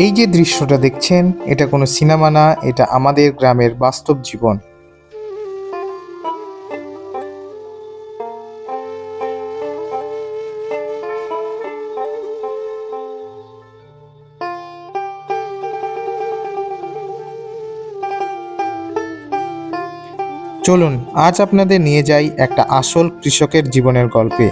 এই যে দৃশ্যটা দেখছেন, এটা কোনো সিনেমা না, এটা আমাদের গ্রামের বাস্তব জীবন। চলুন আজ আপনাদের নিয়ে যাই একটা আসল কৃষকের জীবনের গল্পে।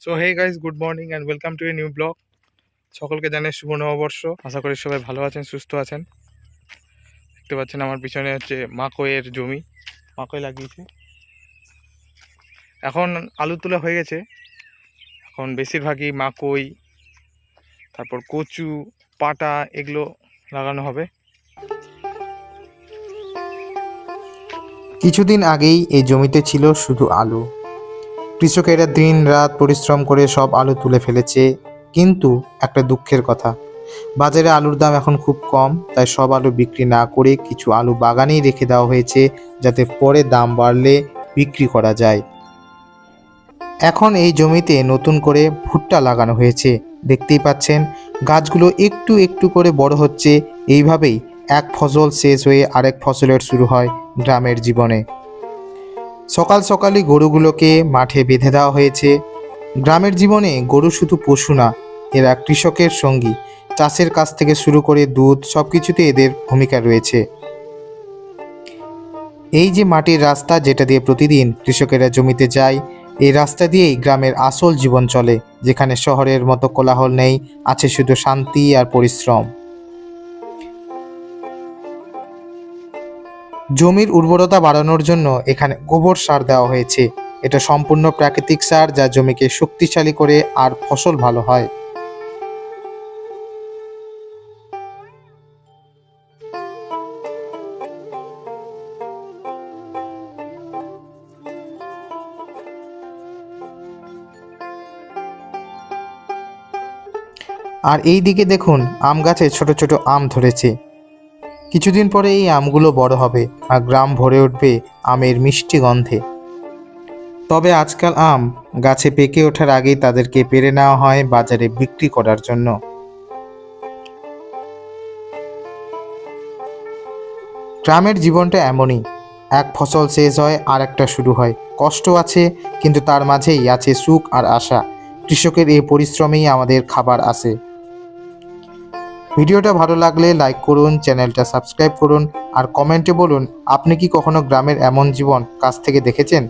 So hey guys, good morning and welcome to a new blog. সকলকে জানাই শুভ নববর্ষ। আশা করি সবাই ভালো আছেন, সুস্থ আছেন। দেখতে পাচ্ছেন আমার পিছনে হচ্ছে মাকইয়ের জমি, মাকই লাগিয়েছে। এখন আলু তোলা হয়ে গেছে, এখন বেশিরভাগই মাকই, তারপর কচু, পাটা এগুলো লাগানো হবে। কিছুদিন আগেই এই জমিতে ছিল শুধু আলু। কৃষকেরা দিন রাত পরিশ্রম করে সব আলু তুলে ফেলেছে, কিন্তু একটা দুঃখের কথা, বাজারে আলুর দাম এখন খুব কম। তাই সব আলু বিক্রি না করে কিছু আলু বাগানেই রেখে দেওয়া হয়েছে, যাতে পরে দাম বাড়লে বিক্রি করা যায়। এখন এই জমিতে নতুন করে ভুট্টা লাগানো হয়েছে। দেখতেই পাচ্ছেন গাছগুলো একটু একটু করে বড় হচ্ছে। এইভাবেই এক ফসল শেষ হয়ে আরেক ফসলের শুরু হয় গ্রামের জীবনে। সকাল সকালই গরুগুলোকে মাঠে বেঁধে দেওয়া হয়েছে। গ্রামের জীবনে গরু শুধু পশু না, এরা কৃষকের সঙ্গী। চাষের কাজ থেকে শুরু করে দুধ, সব কিছুতে এদের ভূমিকা রয়েছে। এই যে মাটির রাস্তা যেটা দিয়ে প্রতিদিন কৃষকেরা জমিতে যায়, এই রাস্তা দিয়েই গ্রামের আসল জীবন চলে, যেখানে শহরের মতো কোলাহল নেই, আছে শুধু শান্তি আর পরিশ্রম। জমির উর্বরতা বাড়ানোর জন্য এখানে গোবর সার দেওয়া হয়েছে। এটা সম্পূর্ণ প্রাকৃতিক সার, যা জমিকে শক্তিশালী করে আর ফসল ভালো হয়। আর এই দিকে দেখুন, আম গাছে ছোট ছোট আম ধরেছে। কিছুদিন পরে এই আমগুলো বড় হবে আর গ্রাম ভরে উঠবে আমের মিষ্টি গন্ধে। তবে আজকাল আম গাছে পেকে ওঠার আগেই তাদেরকে পেড়ে নেওয়া হয় বাজারে বিক্রি করার জন্য। গ্রামের জীবনটা এমনই, এক ফসল শেষ হয় আর একটা শুরু হয়। কষ্ট আছে, কিন্তু তার মাঝেই আছে সুখ আর আশা। কৃষকের এই পরিশ্রমেই আমাদের খাবার আসে। ভিডিওটা ভালো লাগলে লাইক করুন, চ্যানেলটা সাবস্ক্রাইব করুন আর কমেন্টে বলুন আপনি কি কখনো গ্রামের এমন জীবন কাছ থেকে দেখেছেন।